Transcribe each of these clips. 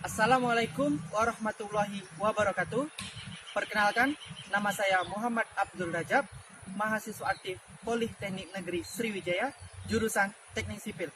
Assalamualaikum warahmatullahi wabarakatuh. Perkenalkan, nama saya Muhammad Abdul Rajab, mahasiswa aktif Politeknik Negeri Sriwijaya, jurusan Teknik Sipil.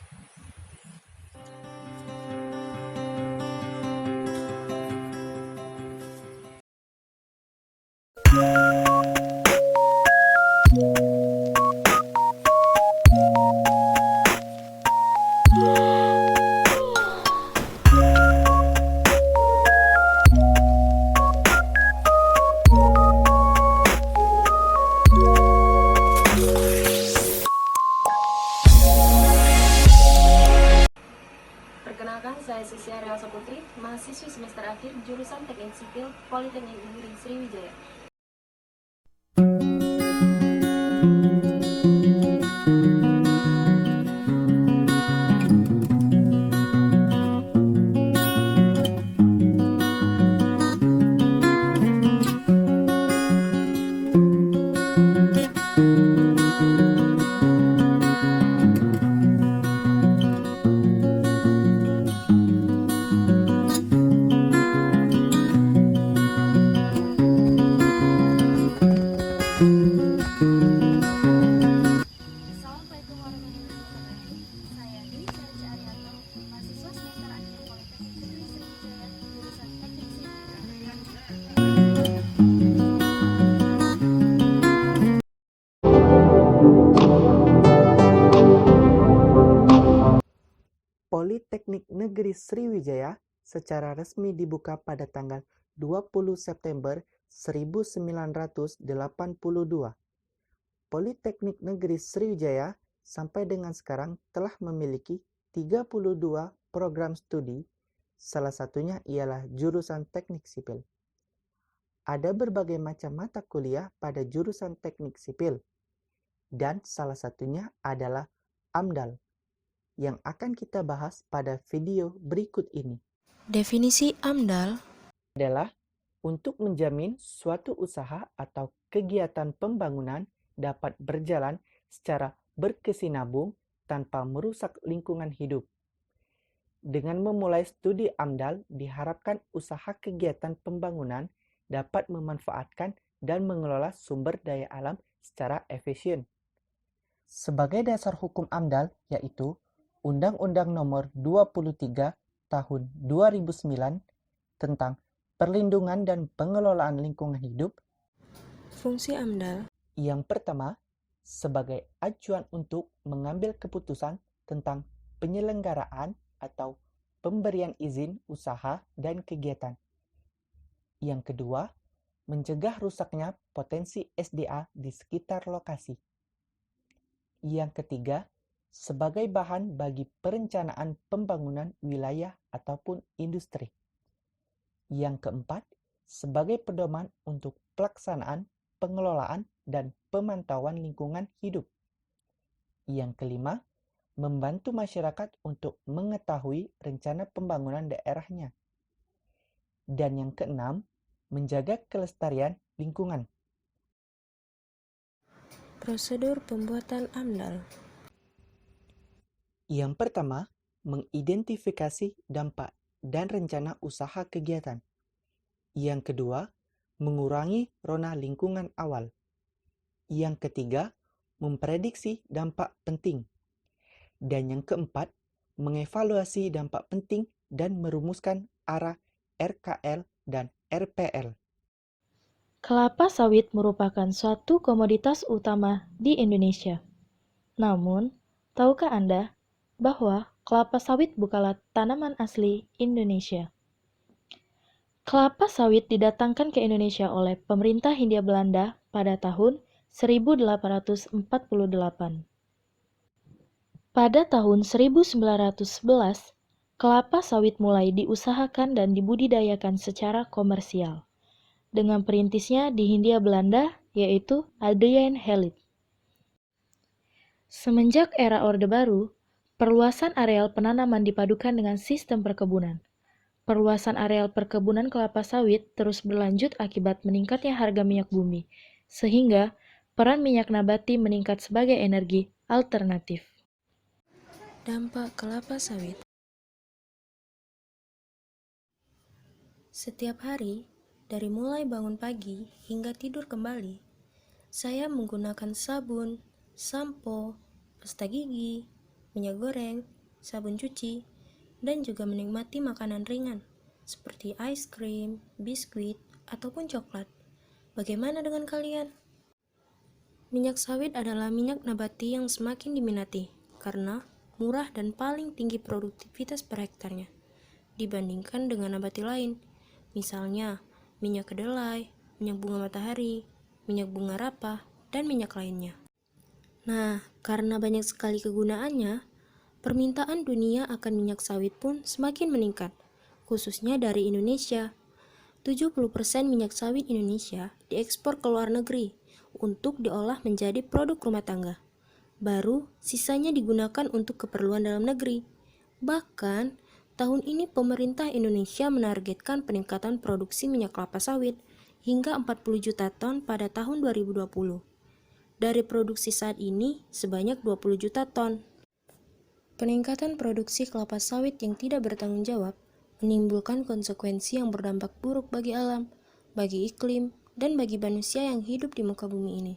Perkenalkan, saya Sisi Ariel Saputri, mahasiswi semester akhir jurusan Teknik Sipil Politeknik Negeri Sriwijaya. Assalamualaikum warahmatullahi wabarakatuh. Saya Dwi Syarja Arianto, mahasiswa semester akhir Politeknik Negeri Sriwijaya, jurusan Teknik Sipil. Politeknik Negeri Sriwijaya secara resmi dibuka pada tanggal 20 September 1982. Politeknik Negeri Sriwijaya sampai dengan sekarang telah memiliki 32 program studi, salah satunya ialah jurusan Teknik Sipil. Ada berbagai macam mata kuliah pada jurusan Teknik Sipil, dan salah satunya adalah AMDAL, yang akan kita bahas pada video berikut ini. Definisi AMDAL Adalah untuk menjamin suatu usaha atau kegiatan pembangunan dapat berjalan secara berkesinambung tanpa merusak lingkungan hidup. Dengan memulai studi AMDAL, diharapkan usaha kegiatan pembangunan dapat memanfaatkan dan mengelola sumber daya alam secara efisien. Sebagai dasar hukum AMDAL yaitu Undang-Undang Nomor 23 Tahun 2009 tentang Perlindungan dan Pengelolaan Lingkungan Hidup. Fungsi AMDAL Yang pertama, sebagai acuan untuk mengambil keputusan tentang penyelenggaraan atau pemberian izin usaha dan kegiatan. Yang kedua, mencegah rusaknya potensi SDA di sekitar lokasi. Yang ketiga, sebagai bahan bagi perencanaan pembangunan wilayah ataupun industri. Yang keempat, sebagai pedoman untuk pelaksanaan, pengelolaan, dan pemantauan lingkungan hidup. Yang kelima, membantu masyarakat untuk mengetahui rencana pembangunan daerahnya. Dan yang keenam, menjaga kelestarian lingkungan. Prosedur pembuatan AMDAL. Yang pertama, mengidentifikasi dampak dan rencana usaha kegiatan. Yang kedua, mengurangi rona lingkungan awal. Yang ketiga, memprediksi dampak penting. Dan yang keempat, mengevaluasi dampak penting dan merumuskan arah RKL dan RPL. Kelapa sawit merupakan suatu komoditas utama di Indonesia. Namun, tahukah Anda bahwa kelapa sawit bukanlah tanaman asli Indonesia? Kelapa sawit didatangkan ke Indonesia oleh pemerintah Hindia Belanda pada tahun 1848. Pada tahun 1911, kelapa sawit mulai diusahakan dan dibudidayakan secara komersial dengan perintisnya di Hindia Belanda, yaitu Adriaan Hellet. Semenjak era Orde Baru, perluasan areal penanaman dipadukan dengan sistem perkebunan. Perluasan areal perkebunan kelapa sawit terus berlanjut akibat meningkatnya harga minyak bumi, sehingga peran minyak nabati meningkat sebagai energi alternatif. Dampak kelapa sawit. Setiap hari, dari mulai bangun pagi hingga tidur kembali, saya menggunakan sabun, sampo, pasta gigi, minyak goreng, sabun cuci, dan juga menikmati makanan ringan seperti es krim, biskuit, ataupun coklat. Bagaimana dengan kalian? Minyak sawit adalah minyak nabati yang semakin diminati karena murah dan paling tinggi produktivitas per hektarnya dibandingkan dengan nabati lain. Misalnya, minyak kedelai, minyak bunga matahari, minyak bunga rapah, dan minyak lainnya. Nah, karena banyak sekali kegunaannya, permintaan dunia akan minyak sawit pun semakin meningkat, khususnya dari Indonesia. 70% minyak sawit Indonesia diekspor ke luar negeri untuk diolah menjadi produk rumah tangga. Baru sisanya digunakan untuk keperluan dalam negeri. Bahkan, tahun ini pemerintah Indonesia menargetkan peningkatan produksi minyak kelapa sawit hingga 40 juta ton pada tahun 2020. Dari produksi saat ini sebanyak 20 juta ton. Peningkatan produksi kelapa sawit yang tidak bertanggung jawab menimbulkan konsekuensi yang berdampak buruk bagi alam, bagi iklim, dan bagi manusia yang hidup di muka bumi ini.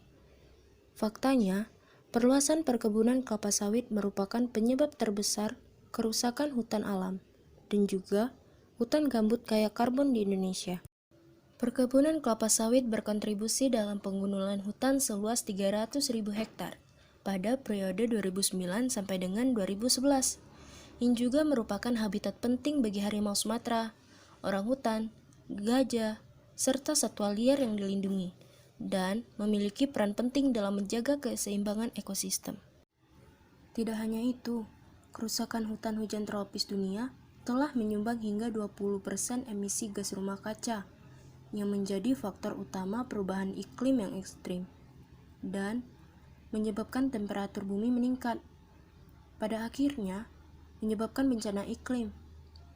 Faktanya, perluasan perkebunan kelapa sawit merupakan penyebab terbesar kerusakan hutan alam, dan juga hutan gambut kaya karbon di Indonesia. Perkebunan kelapa sawit berkontribusi dalam penggundulan hutan seluas 300.000 hektar pada periode 2009 sampai dengan 2011, yang juga merupakan habitat penting bagi harimau Sumatera, orangutan, gajah, serta satwa liar yang dilindungi, dan memiliki peran penting dalam menjaga keseimbangan ekosistem. Tidak hanya itu, kerusakan hutan hujan tropis dunia telah menyumbang hingga 20% emisi gas rumah kaca, yang menjadi faktor utama perubahan iklim yang ekstrim, dan menyebabkan temperatur bumi meningkat. Pada akhirnya, menyebabkan bencana iklim,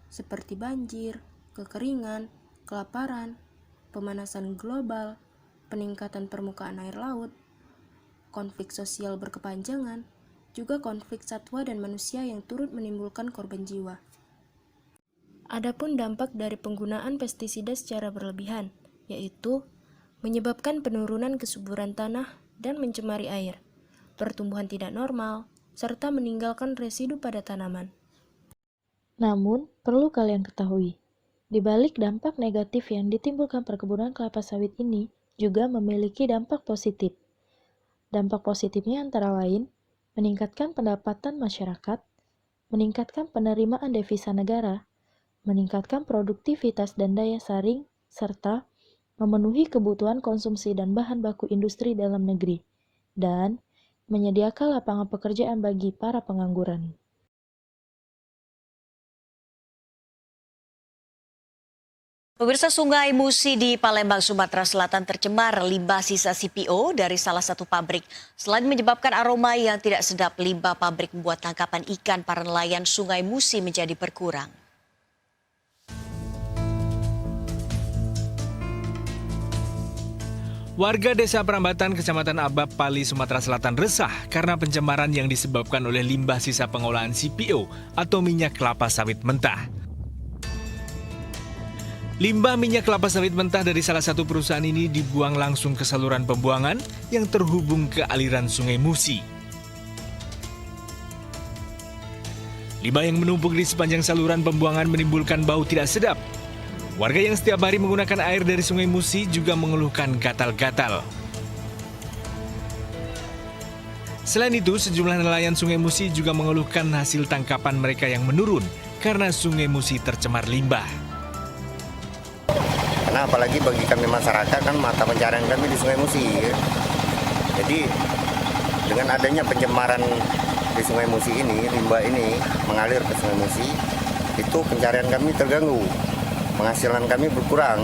seperti banjir, kekeringan, kelaparan, pemanasan global, peningkatan permukaan air laut, konflik sosial berkepanjangan, juga konflik satwa dan manusia yang turut menimbulkan korban jiwa. Adapun dampak dari penggunaan pestisida secara berlebihan, yaitu menyebabkan penurunan kesuburan tanah dan mencemari air, pertumbuhan tidak normal, serta meninggalkan residu pada tanaman. Namun, perlu kalian ketahui, di balik dampak negatif yang ditimbulkan perkebunan kelapa sawit ini juga memiliki dampak positif. Dampak positifnya antara lain, meningkatkan pendapatan masyarakat, meningkatkan penerimaan devisa negara, meningkatkan produktivitas dan daya saring, serta memenuhi kebutuhan konsumsi dan bahan baku industri dalam negeri, dan menyediakan lapangan pekerjaan bagi para pengangguran. Pemirsa, Sungai Musi di Palembang, Sumatera Selatan tercemar limbah sisa CPO dari salah satu pabrik. Selain menyebabkan aroma yang tidak sedap, limbah pabrik membuat tangkapan ikan para nelayan Sungai Musi menjadi berkurang. Warga Desa Perambatan, Kecamatan Abab, Pali, Sumatera Selatan resah karena pencemaran yang disebabkan oleh limbah sisa pengolahan CPO atau minyak kelapa sawit mentah. Limbah minyak kelapa sawit mentah dari salah satu perusahaan ini dibuang langsung ke saluran pembuangan yang terhubung ke aliran Sungai Musi. Limbah yang menumpuk di sepanjang saluran pembuangan menimbulkan bau tidak sedap. Warga yang setiap hari menggunakan air dari Sungai Musi juga mengeluhkan gatal-gatal. Selain itu, sejumlah nelayan Sungai Musi juga mengeluhkan hasil tangkapan mereka yang menurun karena Sungai Musi tercemar limbah. Karena apalagi bagi kami masyarakat kan mata pencarian kami di Sungai Musi. Jadi dengan adanya pencemaran di Sungai Musi ini, limbah ini mengalir ke Sungai Musi, itu pencarian kami terganggu, penghasilan kami berkurang.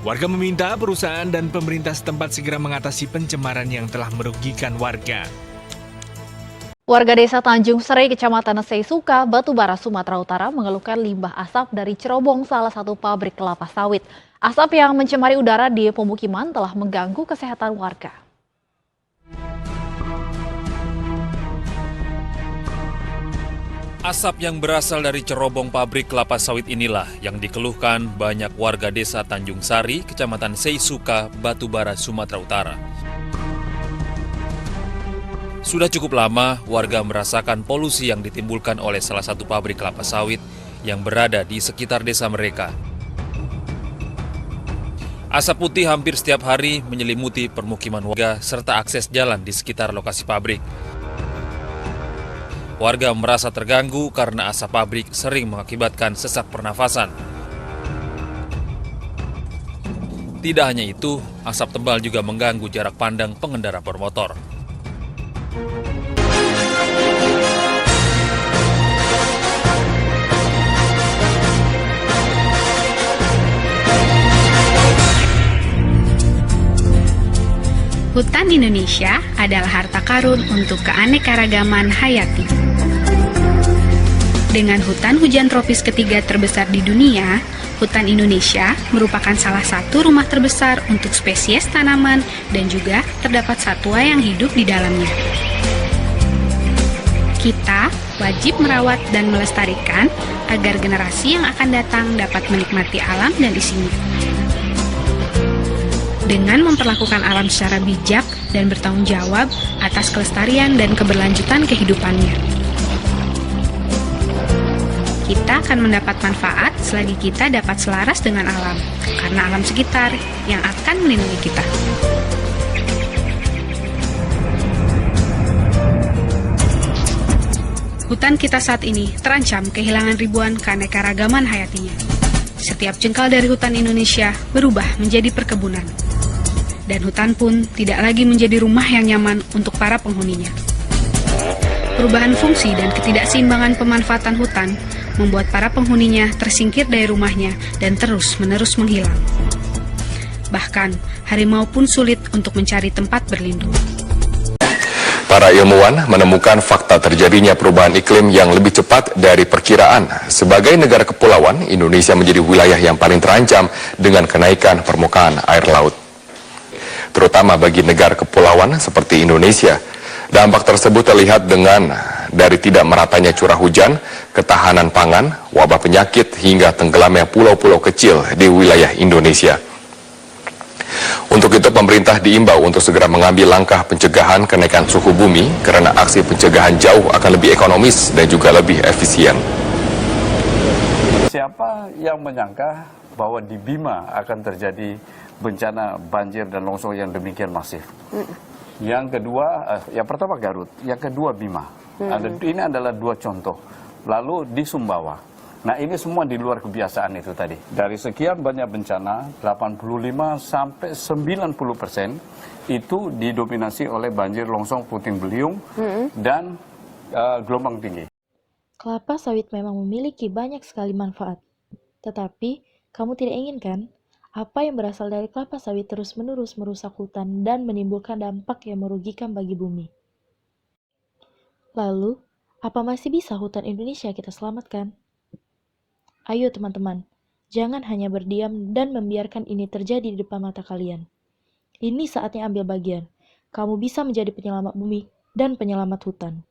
Warga meminta perusahaan dan pemerintah setempat segera mengatasi pencemaran yang telah merugikan warga. Warga desa Tanjung Serai, Kecamatan Seisuka, Batubara, Sumatera Utara mengeluhkan limbah asap dari cerobong salah satu pabrik kelapa sawit. Asap yang mencemari udara di pemukiman telah mengganggu kesehatan warga. Asap yang berasal dari cerobong pabrik kelapa sawit inilah yang dikeluhkan banyak warga desa Tanjung Sari, Kecamatan Seisuka, Batubara, Sumatera Utara. Sudah cukup lama warga merasakan polusi yang ditimbulkan oleh salah satu pabrik kelapa sawit yang berada di sekitar desa mereka. Asap putih hampir setiap hari menyelimuti permukiman warga serta akses jalan di sekitar lokasi pabrik. Warga merasa terganggu karena asap pabrik sering mengakibatkan sesak pernafasan. Tidak hanya itu, asap tebal juga mengganggu jarak pandang pengendara bermotor. Hutan Indonesia adalah harta karun untuk keanekaragaman hayati. Dengan hutan hujan tropis ketiga terbesar di dunia, hutan Indonesia merupakan salah satu rumah terbesar untuk spesies tanaman dan juga terdapat satwa yang hidup di dalamnya. Kita wajib merawat dan melestarikan agar generasi yang akan datang dapat menikmati alam dan isinya. Dengan memperlakukan alam secara bijak dan bertanggung jawab atas kelestarian dan keberlanjutan kehidupannya. Kita akan mendapat manfaat selagi kita dapat selaras dengan alam, karena alam sekitar yang akan melindungi kita. Hutan kita saat ini terancam kehilangan ribuan keanekaragaman hayatinya. Setiap jengkal dari hutan Indonesia berubah menjadi perkebunan. Dan hutan pun tidak lagi menjadi rumah yang nyaman untuk para penghuninya. Perubahan fungsi dan ketidakseimbangan pemanfaatan hutan membuat para penghuninya tersingkir dari rumahnya dan terus-menerus menghilang. Bahkan, harimau pun sulit untuk mencari tempat berlindung. Para ilmuwan menemukan fakta terjadinya perubahan iklim yang lebih cepat dari perkiraan. Sebagai negara kepulauan, Indonesia menjadi wilayah yang paling terancam dengan kenaikan permukaan air laut. Terutama bagi negara kepulauan seperti Indonesia. Dampak tersebut terlihat dari tidak meratanya curah hujan, ketahanan pangan, wabah penyakit, hingga tenggelamnya pulau-pulau kecil di wilayah Indonesia. Untuk itu pemerintah diimbau untuk segera mengambil langkah pencegahan kenaikan suhu bumi karena aksi pencegahan jauh akan lebih ekonomis dan juga lebih efisien. Siapa yang menyangka bahwa di Bima akan terjadi bencana banjir dan longsor yang demikian masif. Yang kedua, yang pertama Garut, yang kedua Bima. Ini adalah dua contoh. Lalu di Sumbawa. Nah ini semua di luar kebiasaan itu tadi. Dari sekian banyak bencana, 85 sampai 90% itu didominasi oleh banjir, longsor, puting beliung, dan gelombang tinggi. Kelapa sawit memang memiliki banyak sekali manfaat. Tetapi, kamu tidak inginkan apa yang berasal dari kelapa sawit terus-menerus merusak hutan dan menimbulkan dampak yang merugikan bagi bumi. Lalu, apa masih bisa hutan Indonesia kita selamatkan? Ayo teman-teman, jangan hanya berdiam dan membiarkan ini terjadi di depan mata kalian. Ini saatnya ambil bagian. Kamu bisa menjadi penyelamat bumi dan penyelamat hutan.